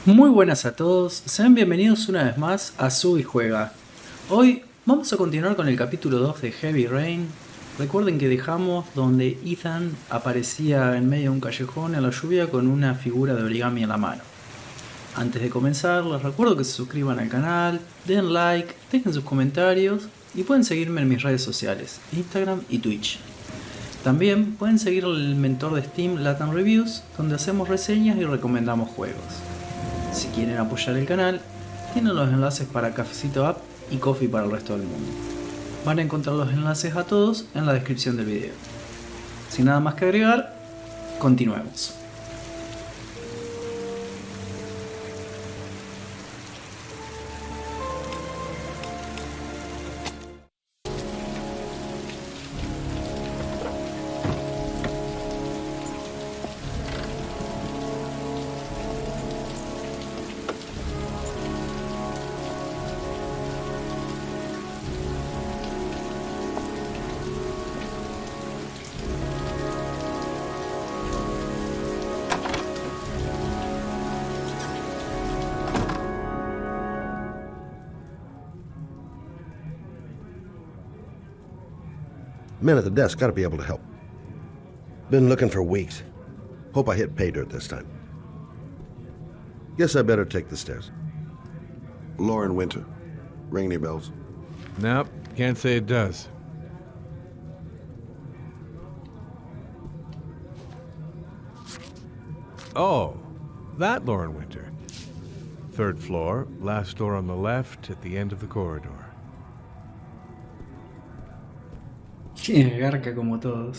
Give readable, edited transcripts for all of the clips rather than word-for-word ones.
Muy buenas a todos, sean bienvenidos una vez más a Sub y Juega. Hoy vamos a continuar con el capítulo 2 de HeavyRain. Recuerden que dejamos donde Ethan aparecía en medio de un callejón en la lluvia con una figura de origami en la mano. Antes de comenzar, les recuerdo que se suscriban al canal, den like, dejen sus comentarios y pueden seguirme en mis redes sociales, Instagram y Twitch. También pueden seguir el mentor de Steam Latin Reviews, donde hacemos reseñas y recomendamos juegos. Si quieren apoyar el canal, tienen los enlaces para Cafecito App y Coffee para el resto del mundo. Van a encontrar los enlaces a todos en la descripción del video. Sin nada más que agregar, continuemos. Men at the desk gotta be able to help. Been looking for weeks. Hope I hit pay dirt this time. Guess I better take the stairs. Lauren Winter. Ring any bells? Nope, can't say it does. Oh, that Lauren Winter. Third floor, last door on the left at the end of the corridor. Tiene garca como todos.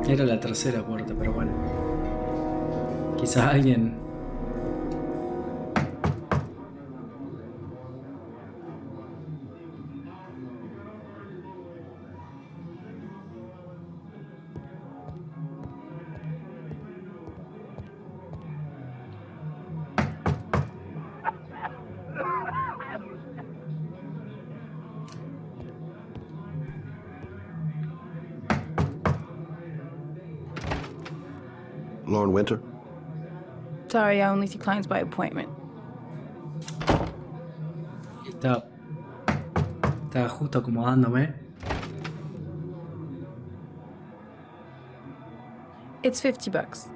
Era la tercera puerta, pero bueno. Quizás alguien... Lauren Winter? Sorry, I only see clients by appointment. Estaba justo acomodándome. It's $50.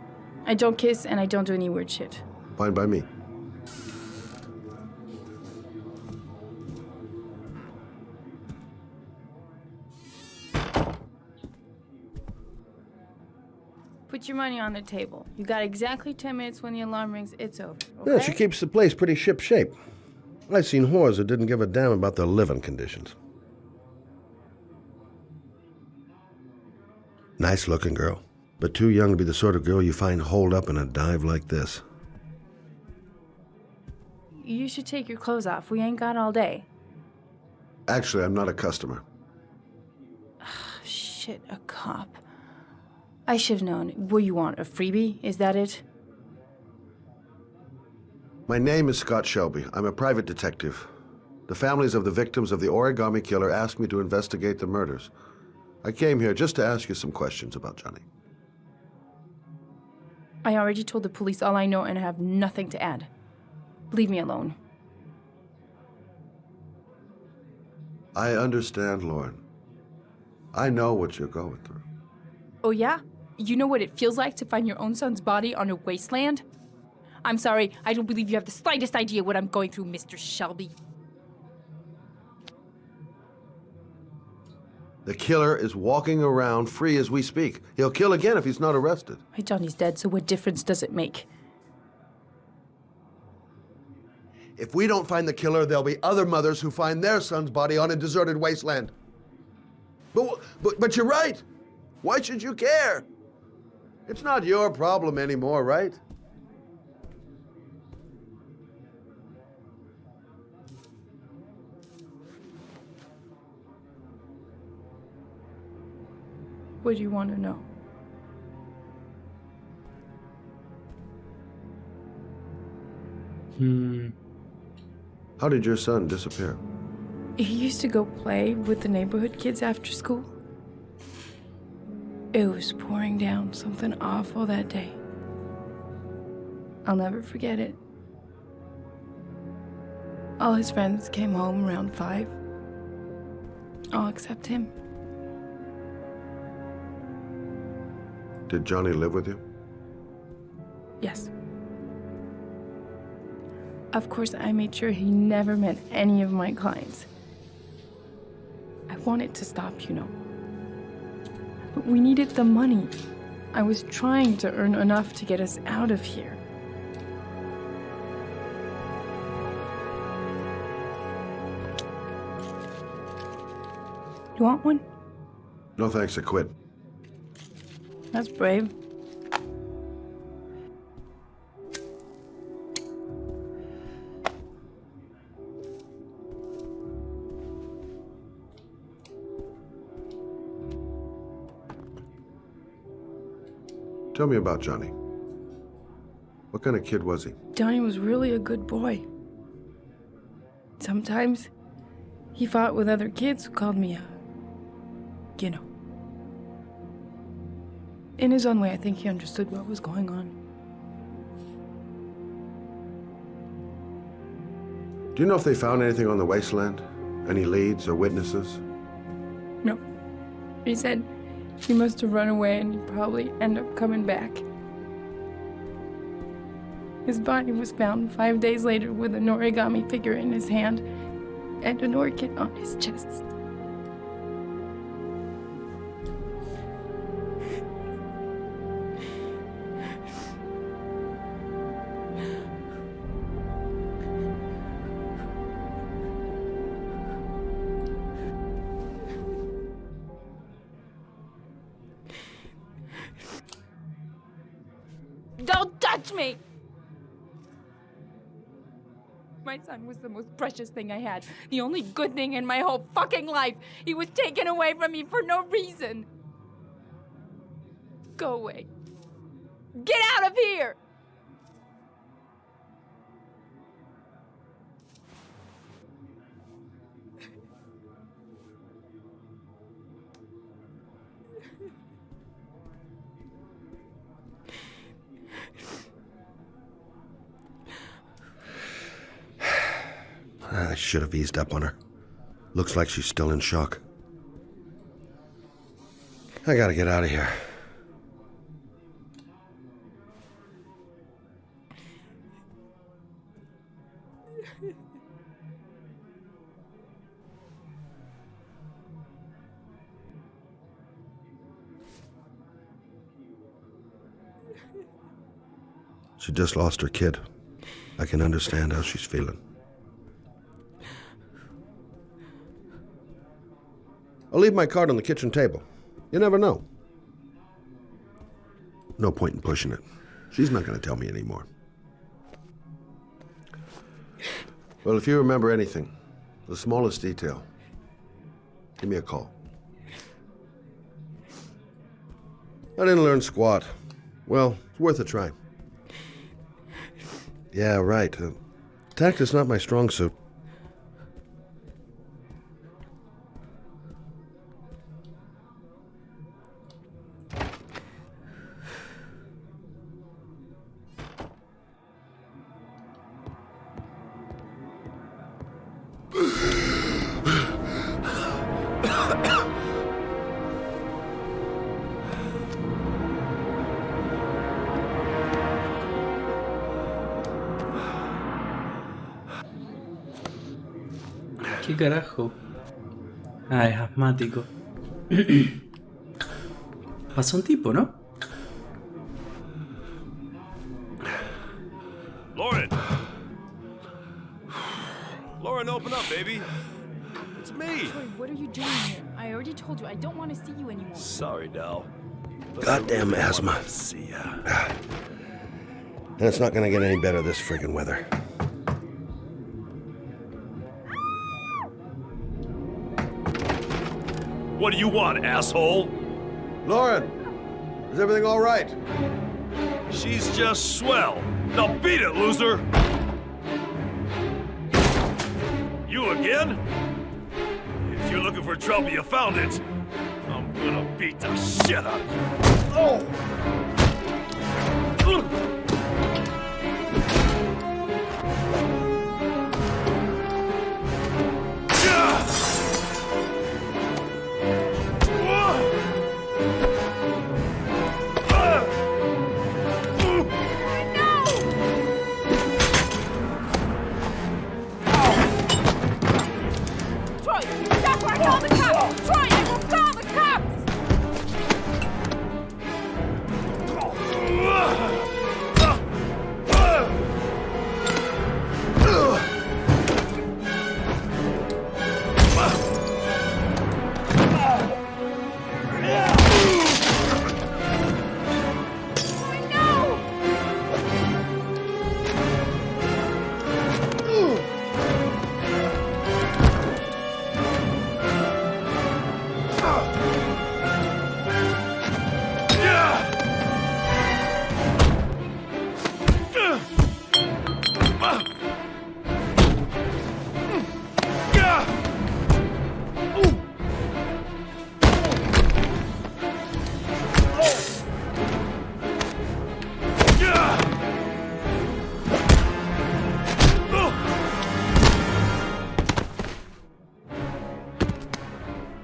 I don't kiss and I don't do any weird shit. Fine by me. Put your money on the table. You got exactly 10 minutes when the alarm rings. It's over. Okay? Yeah, she keeps the place pretty ship-shape. I've seen whores that didn't give a damn about their living conditions. Nice-looking girl, but too young to be the sort of girl you find holed up in a dive like this. You should take your clothes off. We ain't got all day. Actually, I'm not a customer. Shit, a cop. I should have known. What you want, a freebie? Is that it? My name is Scott Shelby. I'm a private detective. The families of the victims of the origami killer asked me to investigate the murders. I came here just to ask you some questions about Johnny. I already told the police all I know and I have nothing to add. Leave me alone. I understand, Lauren. I know what you're going through. Oh yeah? You know what it feels like to find your own son's body on a wasteland? I'm sorry, I don't believe you have the slightest idea what I'm going through, Mr. Shelby. The killer is walking around free as we speak. He'll kill again if he's not arrested. My Johnny's dead, so what difference does it make? If we don't find the killer, there'll be other mothers who find their son's body on a deserted wasteland. But you're right. Why should you care? It's not your problem anymore, right? What do you want to know? How did your son disappear? He used to go play with the neighborhood kids after school. It was pouring down something awful that day. I'll never forget it. All his friends came home around 5. All except him. Did Johnny live with you? Yes. Of course, I made sure he never met any of my clients. I wanted to stop, you know. But we needed the money. I was trying to earn enough to get us out of here. You want one? No thanks, I quit. That's brave. Tell me about Johnny. What kind of kid was he? Johnny was really a good boy. Sometimes he fought with other kids who called me you know. In his own way, I think he understood what was going on. Do you know if they found anything on the wasteland? Any leads or witnesses? No. He said he must have run away and he'd probably end up coming back. His body was found 5 days later with an origami figure in his hand and an orchid on his chest. Don't touch me! My son was the most precious thing I had. The only good thing in my whole fucking life. He was taken away from me for no reason. Go away. Get out of here! I should have eased up on her. Looks like she's still in shock. I gotta get out of here. She just lost her kid. I can understand how she's feeling. I'll leave my card on the kitchen table. You never know. No point in pushing it. She's not going to tell me anymore. Well, if you remember anything, the smallest detail, give me a call. I didn't learn squat. Well, it's worth a try. Yeah, right. Tact is not my strong suit. ¿Qué carajo? Ah, es asmático. Pasó un tipo, ¿no? Lauren! Lauren, open up, baby. It's me. Troy, what are you doing here? I already told you I don't want to see you anymore. Sorry, Dal. But Goddamn I really asthma. wanted to see ya. And it's not going to get any better this friggin' weather. What do you want, asshole? Lauren, is everything all right? She's just swell. Now beat it, loser! You again? If you're looking for trouble, you found it. I'm gonna beat the shit out of you. Oh!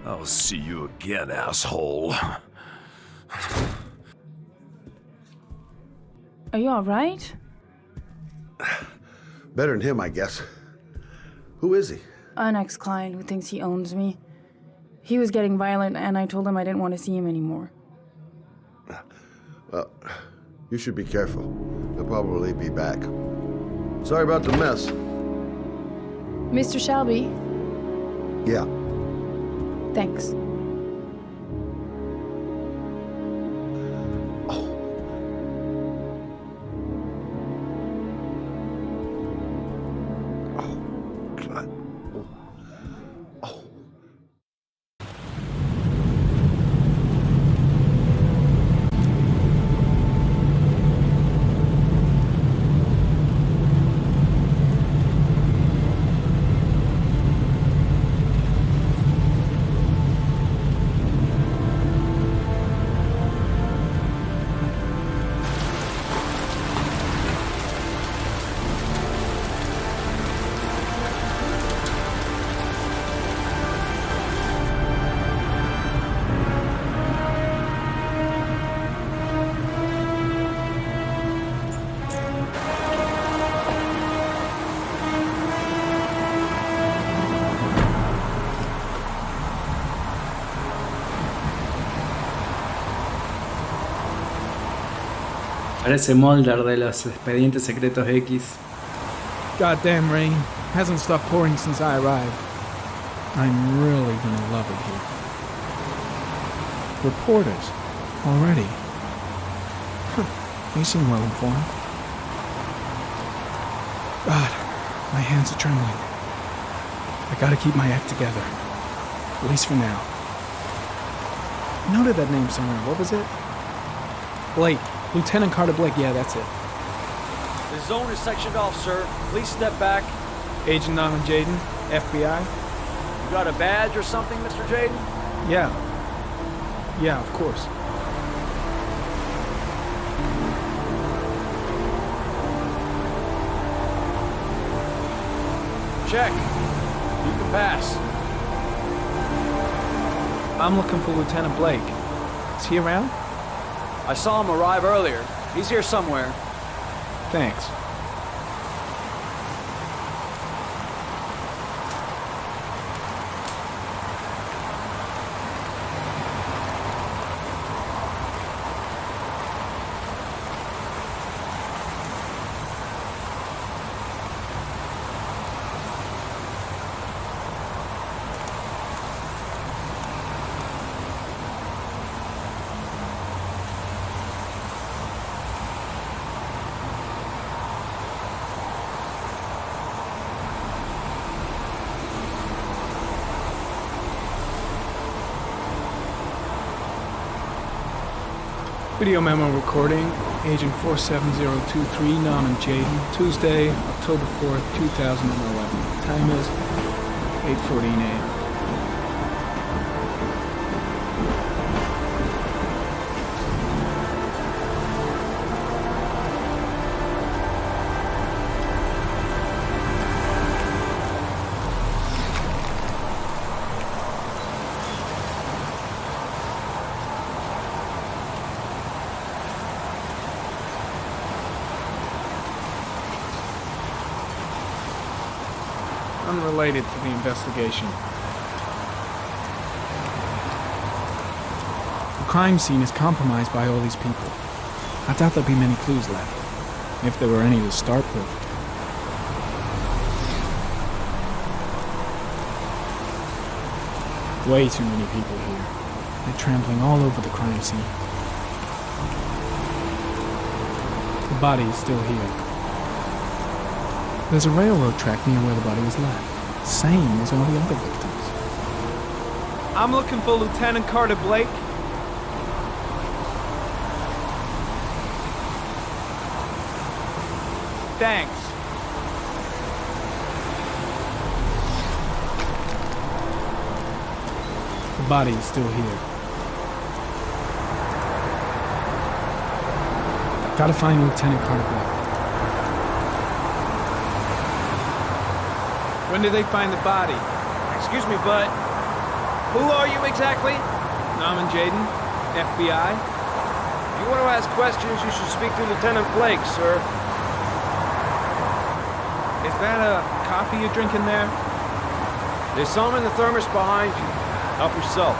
I'll see you again, asshole. Are you alright? Better than him, I guess. Who is he? An ex-client who thinks he owns me. He was getting violent, and I told him I didn't want to see him anymore. Well, you should be careful. He'll probably be back. Sorry about the mess. Mr. Shelby, Yeah. thanks. God. Parece Mulder de los expedientes secretos X. Goddamn rain. Hasn't stopped pouring since I arrived. I'm really gonna love it here. Reporters. Already. Huh. They seem well informed. God, my hands are trembling. I gotta keep my act together. At least for now. I noted that name somewhere. What was it? Blake. Lieutenant Carter Blake. Yeah, that's it. The zone is sectioned off, sir. Please step back. Agent Norman Jaden, FBI. You got a badge or something, Mr. Jaden? Yeah. Yeah, of course. Check. You can pass. I'm looking for Lieutenant Blake. Is he around? I saw him arrive earlier. He's here somewhere. Thanks. Video memo recording, Agent 47023, Norman Jaden, Tuesday, October 4th, 2011. Time is 8:14 a.m. Unrelated to the investigation. The crime scene is compromised by all these people. I doubt there'll be many clues left, if there were any to start with. Way too many people here. They're trampling all over the crime scene. The body is still here. There's a railroad track near where the body was left. Same as all the other victims. I'm looking for Lieutenant Carter Blake. Thanks. The body is still here. Gotta find Lieutenant Carter Blake. When did they find the body? Excuse me, but who are you exactly? Norman Jaden, FBI. If you want to ask questions, you should speak to Lieutenant Blake, sir. Is that a coffee you're drinking there? There's some in the thermos behind you. Help yourself.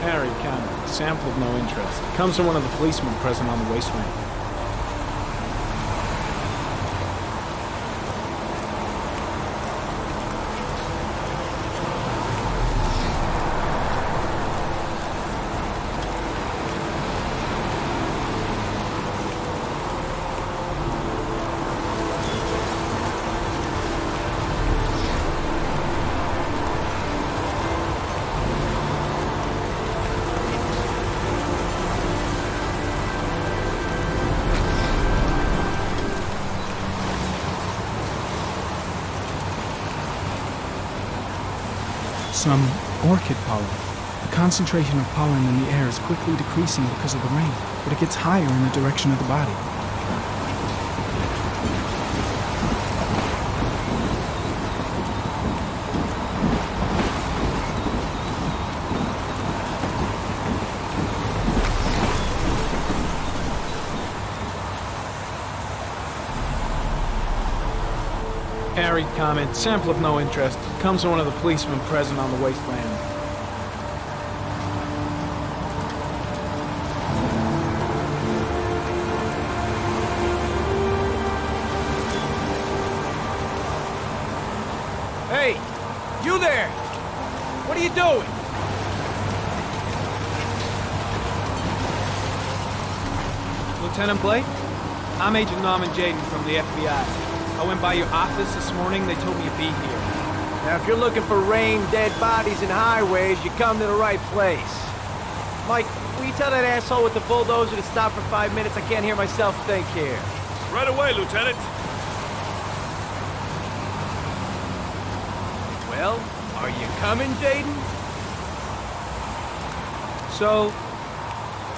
Harry Canal, sample of no interest. Comes from one of the policemen present on the wasteland. Some orchid pollen. The concentration of pollen in the air is quickly decreasing because of the rain, but it gets higher in the direction of the body. Harry comment, sample of no interest. Comes from one of the policemen present on the wasteland. Hey, you there! What are you doing? Lieutenant Blake? I'm Agent Norman Jaden from the FBI. I went by your office this morning. They told me you'd be here. Now, if you're looking for rain, dead bodies, and highways, you come to the right place. Mike, will you tell that asshole with the bulldozer to stop for 5 minutes? I can't hear myself think here. Right away, Lieutenant. Well, are you coming, Jaden? So,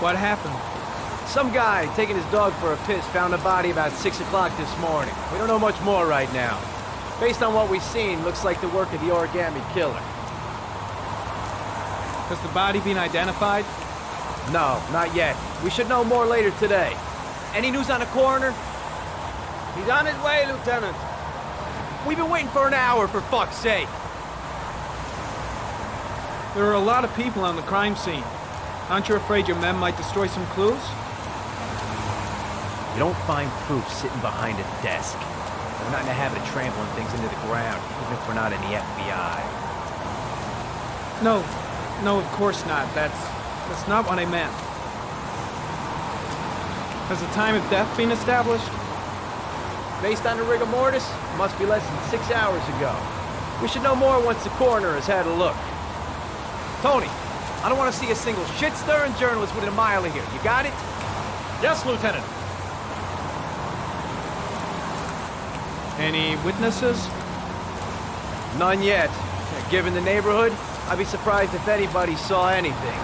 what happened? Some guy taking his dog for a piss found a body about 6 o'clock this morning. We don't know much more right now. Based on what we've seen, looks like the work of the origami killer. Has the body been identified? No, not yet. We should know more later today. Any news on the coroner? He's on his way, Lieutenant. We've been waiting for an hour, for fuck's sake. There are a lot of people on the crime scene. Aren't you afraid your men might destroy some clues? You don't find proof sitting behind a desk. We're not in the habit of trampling things into the ground, even if we're not in the FBI. No, of course not. That's not what I meant. Has the time of death been established? Based on the rigor mortis, it must be less than 6 hours ago. We should know more once the coroner has had a look. Tony, I don't want to see a single shit-stirring journalist within a mile of here. You got it? Yes, Lieutenant. Any witnesses? None yet. Given the neighborhood, I'd be surprised if anybody saw anything.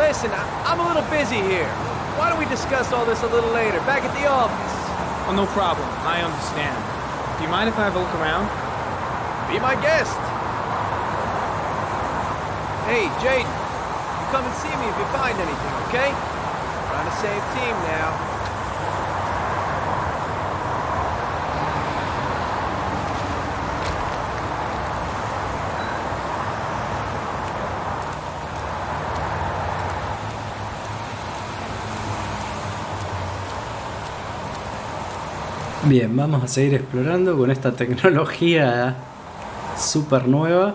Listen, I'm a little busy here. Why don't we discuss all this a little later, back at the office? Oh, no problem. I understand. Do you mind if I have a look around? Be my guest. Hey, Jaden, you come and see me if you find anything, okay? We're on the same team now. Bien, vamos a seguir explorando con esta tecnología súper nueva.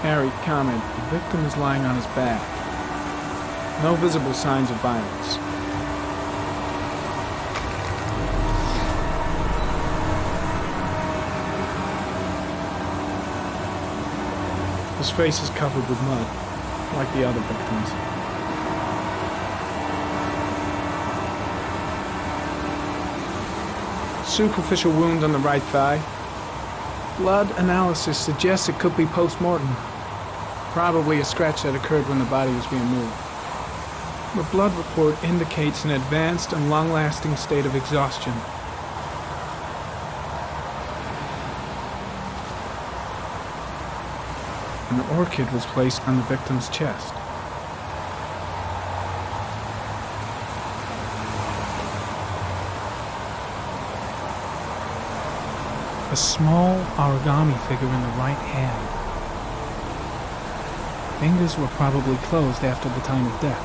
Harry, comment. The victim is lying on his back. No visible signs of violence. His face is covered with mud, like the other victims. Superficial wound on the right thigh. Blood analysis suggests it could be post-mortem. Probably a scratch that occurred when the body was being moved. The blood report indicates an advanced and long-lasting state of exhaustion. An orchid was placed on the victim's chest. A small origami figure in the right hand. Fingers were probably closed after the time of death.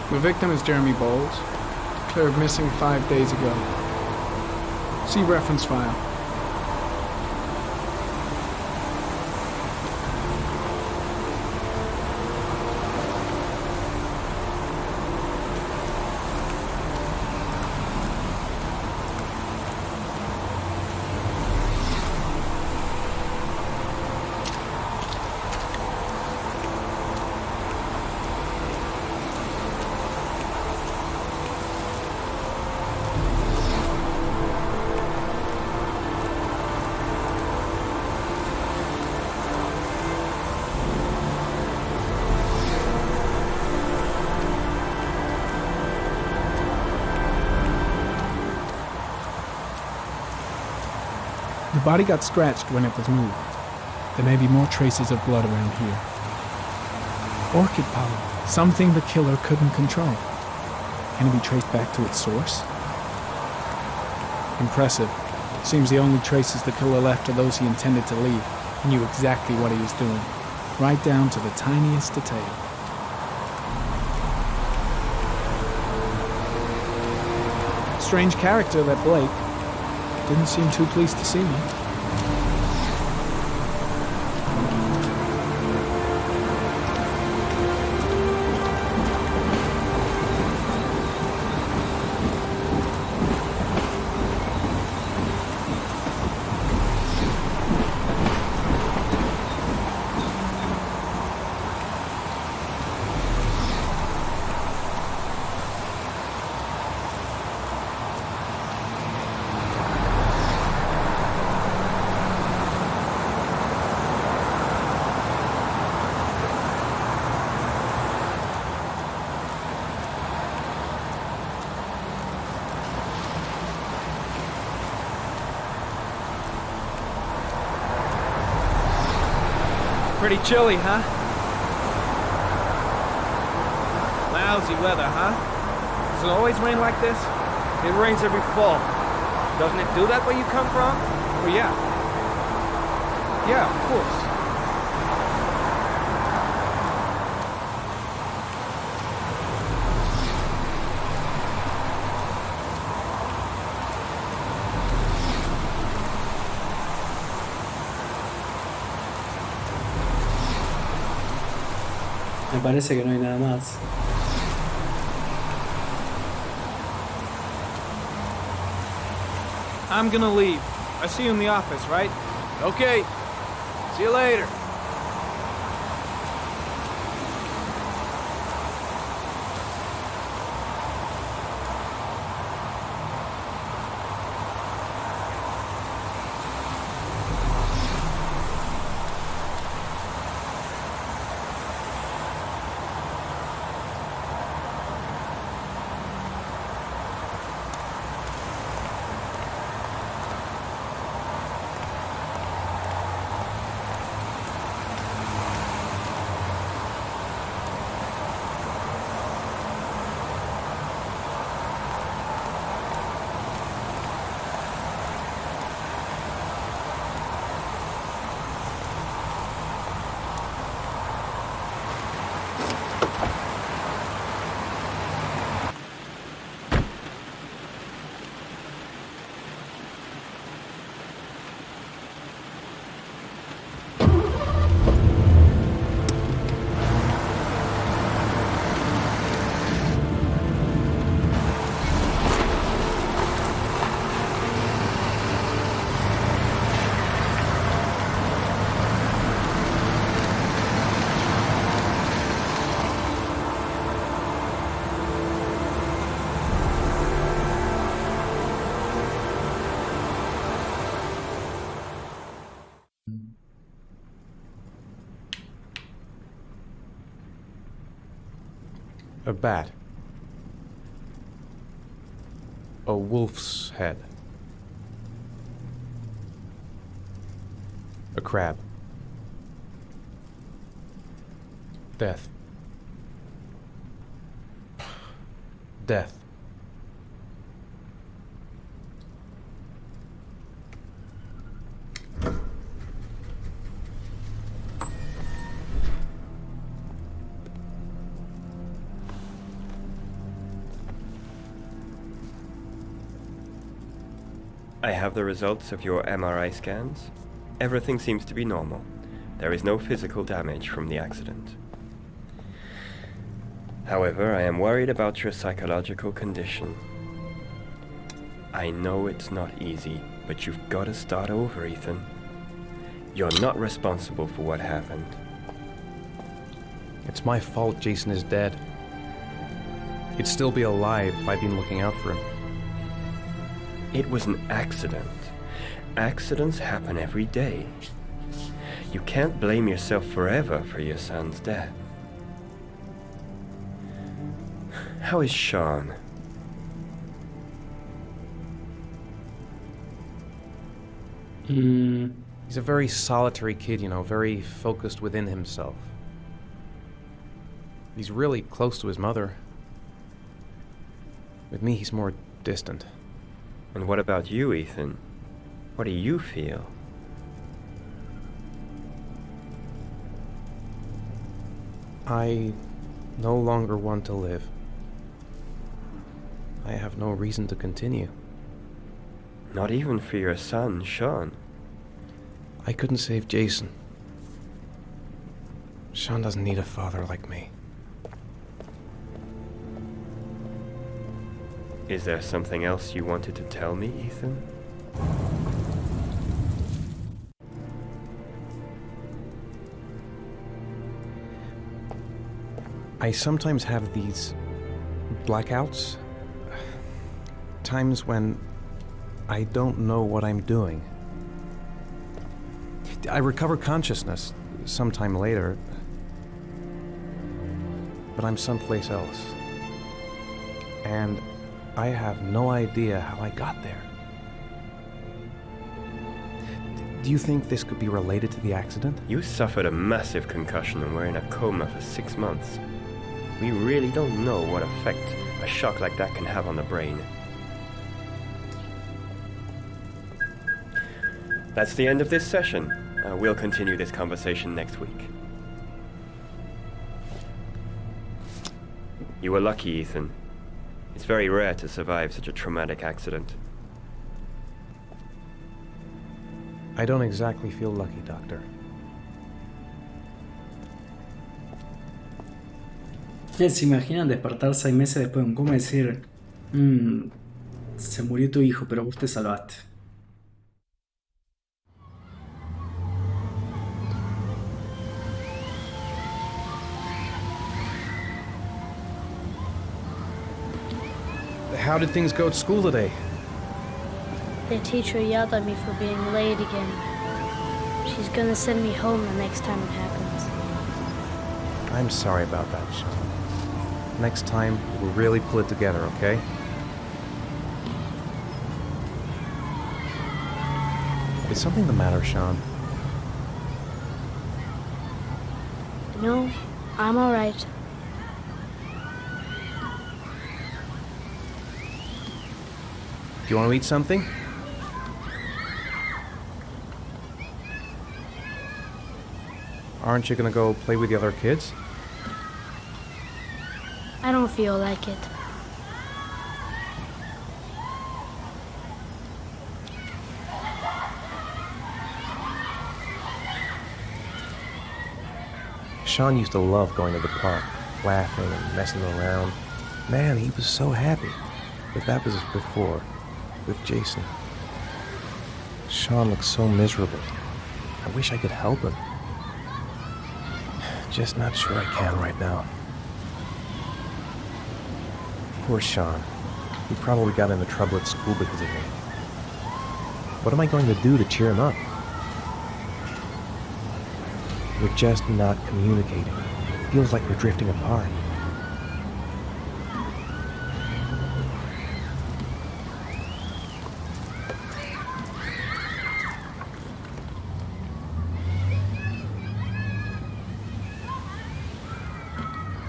The victim is Jeremy Bowles, declared missing 5 days ago. See reference file. The body got scratched when it was moved. There may be more traces of blood around here. Orchid pollen, something the killer couldn't control. Can it be traced back to its source? Impressive. Seems the only traces the killer left are those he intended to leave. He knew exactly what he was doing, right down to the tiniest detail. Strange character, that Blake. Didn't seem too pleased to see me. Pretty chilly, huh? Lousy weather, huh? Does it always rain like this? It rains every fall. Doesn't it do that where you come from? Oh, yeah. Yeah, of course. Me parece que no hay nada más. I'm gonna leave. I see you in the office, right? Okay. See you later. A bat. A wolf's head. A crab. Death. Death. I have the results of your MRI scans. Everything seems to be normal. There is no physical damage from the accident. However, I am worried about your psychological condition. I know it's not easy, but you've got to start over, Ethan. You're not responsible for what happened. It's my fault Jason is dead. He'd still be alive if I'd been looking out for him. It was an accident. Accidents happen every day. You can't blame yourself forever for your son's death. How is Sean? He's a very solitary kid, you know, very focused within himself. He's really close to his mother. With me, he's more distant. And what about you, Ethan? What do you feel? I no longer want to live. I have no reason to continue. Not even for your son, Sean. I couldn't save Jason. Sean doesn't need a father like me. Is there something else you wanted to tell me, Ethan? I sometimes have these blackouts. Times when I don't know what I'm doing. I recover consciousness sometime later, but I'm someplace else. And I have no idea how I got there. Do you think this could be related to the accident? You suffered a massive concussion and were in a coma for 6 months. We really don't know what effect a shock like that can have on the brain. That's the end of this session. We'll continue this conversation next week. You were lucky, Ethan. It's very rare to survive such a traumatic accident. I don't exactly feel lucky, Doctor. ¿Se imaginan despertar 6 meses después de un coma y decir, se murió tu hijo, pero vos te salvaste? How did things go at school today? The teacher yelled at me for being late again. She's gonna send me home the next time it happens. I'm sorry about that, Sean. Next time, we'll really pull it together, okay? Is something the matter, Sean? No, I'm alright. Do you want to eat something? Aren't you gonna go play with the other kids? I don't feel like it. Sean used to love going to the park, laughing and messing around. Man, he was so happy. But that was before, with Jason. Sean looks so miserable. I wish I could help him. Just not sure I can right now. Poor Sean. He probably got into trouble at school because of me. What am I going to do to cheer him up? We're just not communicating. It feels like we're drifting apart.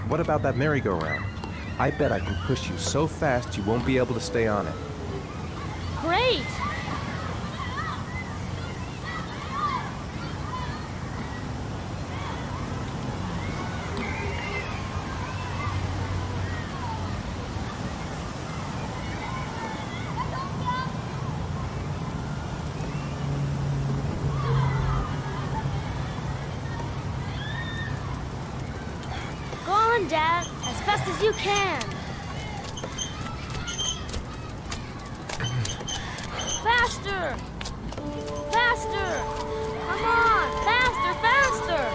What about that merry-go-round? I bet I can push you so fast you won't be able to stay on it. Great! Dad, as fast as you can. Faster! Faster! Come on! Faster, faster!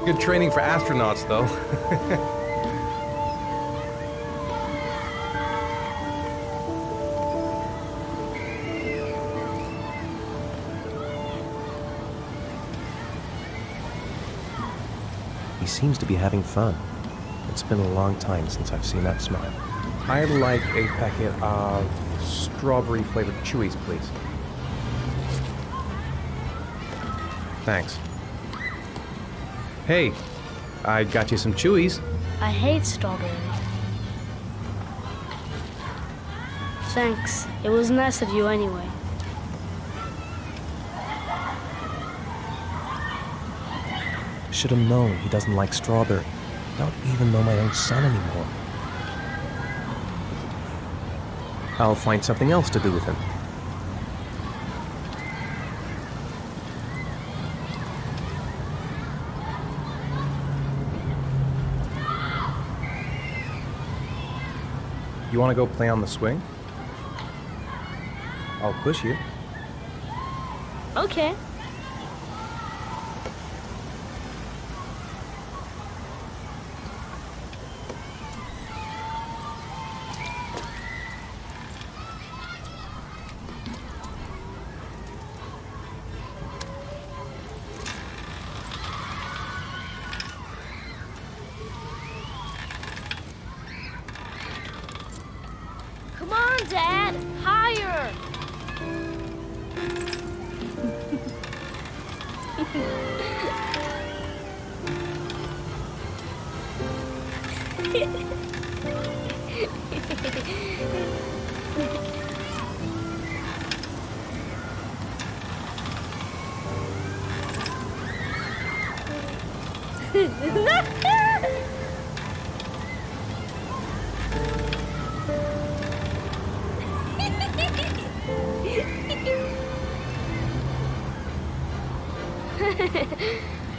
Good training for astronauts, though. He seems to be having fun. It's been a long time since I've seen that smile. I'd like a packet of strawberry-flavored Chewies, please. Thanks. Hey, I got you some Chewies. I hate strawberries. Thanks. It was nice of you anyway. Should have known he doesn't like strawberry. Don't even know my own son anymore. I'll find something else to do with him. You want to go play on the swing? I'll push you. Okay.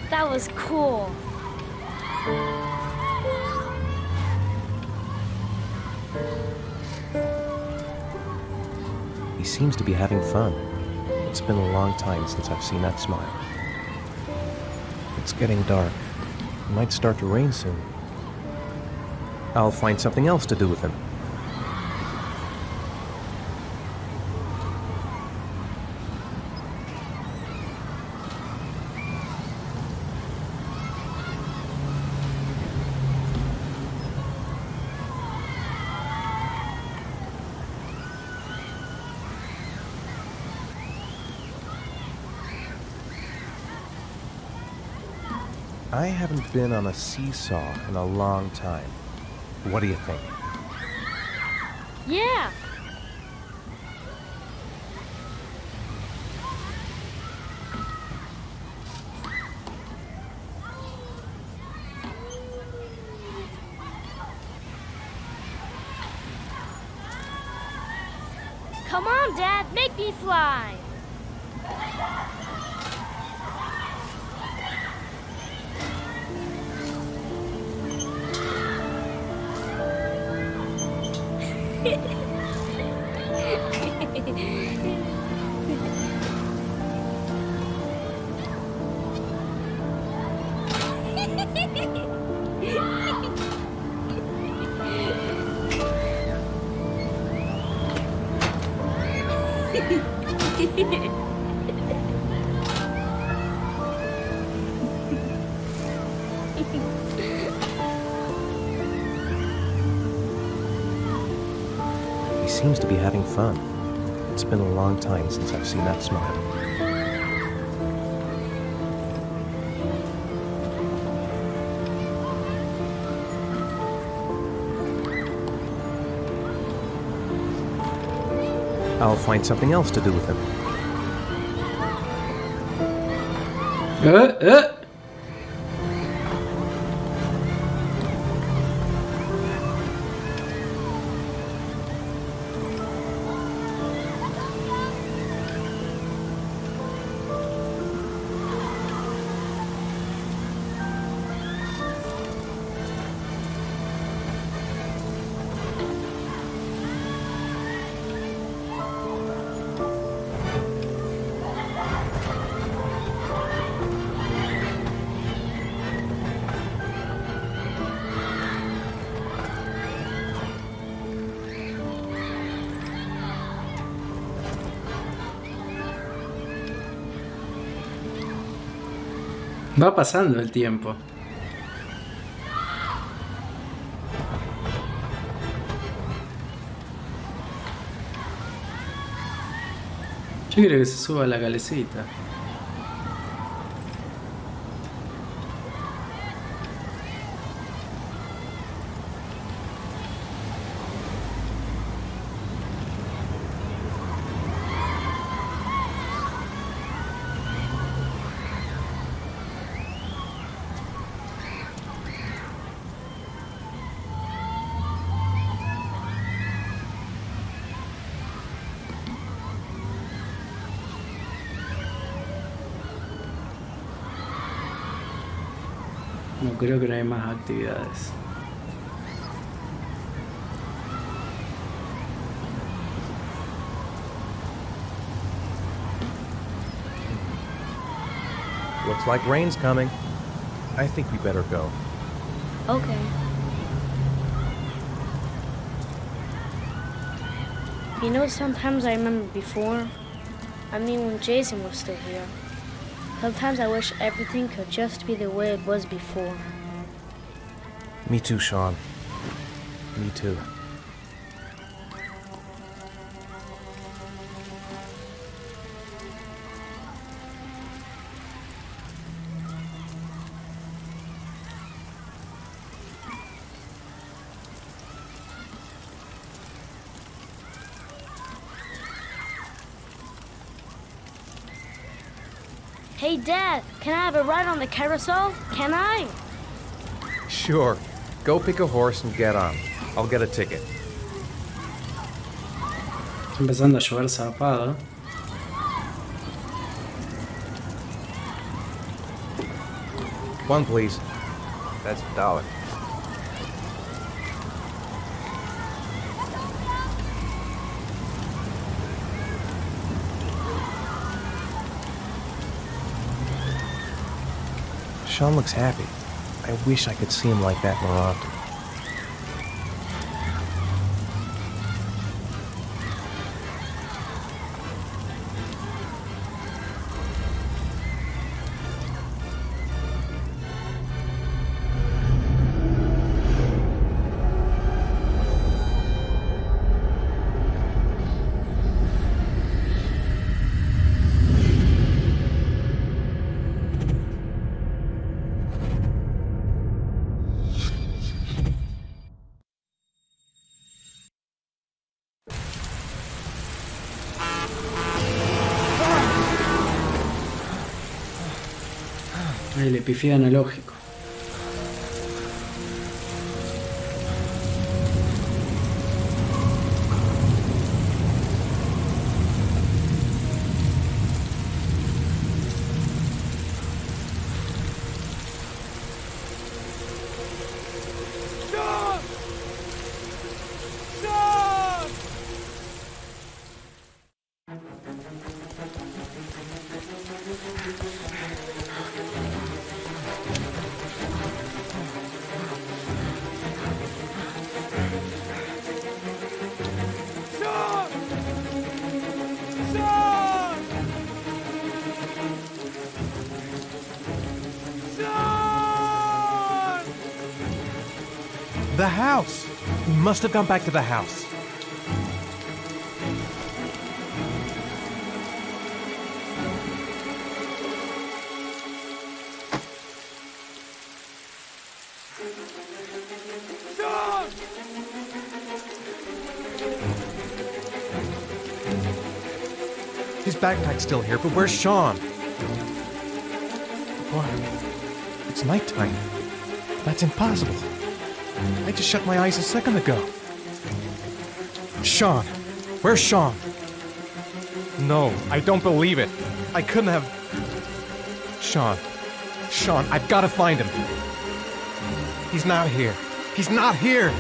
That was cool. He seems to be having fun. It's been a long time since I've seen that smile. It's getting dark. It might start to rain soon. I'll find something else to do with him. I haven't been on a seesaw in a long time. What do you think? Yeah. Come on, Dad, make me fly. He seems to be having fun. It's been a long time since I've seen that smile. I'll find something else to do with him. Va pasando el tiempo. Yo quiero que se suba a la calecita. No creo que no hay más actividades. Looks like rain's coming. I think we better go. Okay. You know, sometimes I remember before. I mean, when Jason was still here. Sometimes I wish everything could just be the way it was before. Me too, Sean. Me too. Hey, Dad, can I have a ride on the carousel? Can I? Sure. Go pick a horse and get on. I'll get a ticket. Está empezando a llover zarpado. One, please. That's $1. Sean looks happy. I wish I could see him like that more often. Ahí le pifié analógico. The house! We must have gone back to the house. His backpack's still here, but where's Sean? What? It's nighttime. That's impossible. I just shut my eyes a second ago. Sean! Where's Sean? No, I don't believe it. I couldn't have... Sean. Sean, I've got to find him. He's not here. He's not here!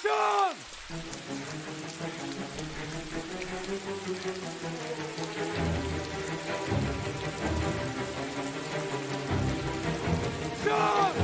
Sean! Sean!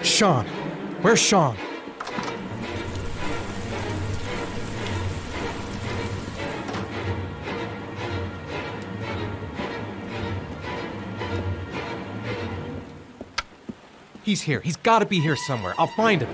Sean! Where's Sean? He's here. He's got to be here somewhere. I'll find him.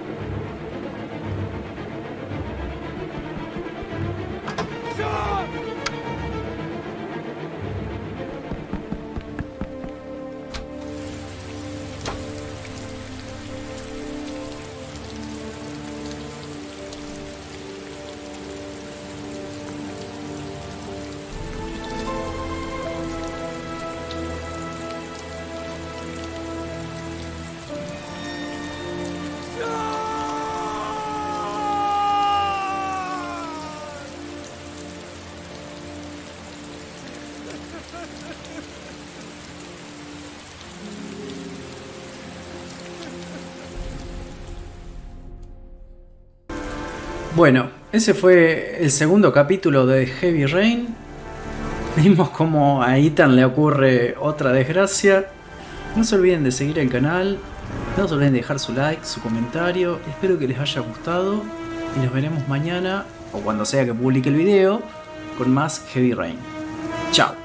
Bueno, ese fue el segundo capítulo de HeavyRain. Vimos como a Ethan le ocurre otra desgracia. No se olviden de seguir el canal, no se olviden de dejar su like, su comentario. Espero que les haya gustado y nos veremos mañana o cuando sea que publique el video con más HeavyRain. Chao.